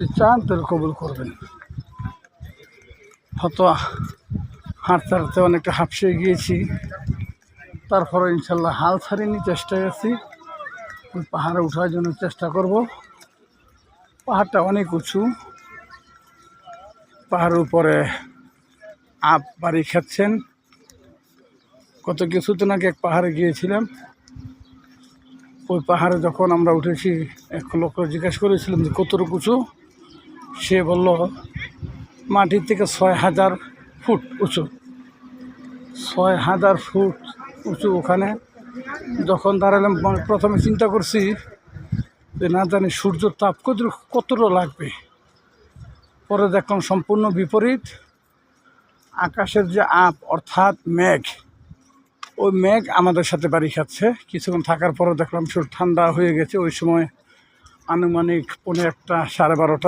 চান তাহলে কবুল করবেন। হয়তো হাঁটতে হাঁটতে অনেকটা হাঁপসে গিয়েছি, তারপরে ইনশাল্লাহ হাল ছাড়িনি, চেষ্টায় আছি। ওই পাহাড়ে ওঠার জন্য চেষ্টা করব। পাহাড়টা অনেক উঁচু, পাহাড়ের উপরে আপ বাড়ি খাচ্ছেন। কত কিছুদিন আগে এক পাহাড়ে গিয়েছিলাম, ওই পাহাড়ে যখন আমরা উঠেছি এক লোককে জিজ্ঞাসা করেছিলাম যে কতটুকু উঁচু। সে বলল মাটির থেকে ৬,০০০ ফুট উঁচু। ৬,০০০ ফুট উঁচু ওখানে যখন দাঁড়ালাম, প্রথমে চিন্তা করছি যে না জানি সূর্যর তাপ কতটা লাগবে। পরে দেখলাম সম্পূর্ণ বিপরীত। আকাশের যে আপ অর্থাৎ মেঘ, ওই মেঘ আমাদের সাথে বাড়ি খাচ্ছে। কিছুক্ষণ থাকার পরে দেখলাম শরীর ঠান্ডা হয়ে গেছে। ওই সময় আনুমানিক ১১টা ১২:৩০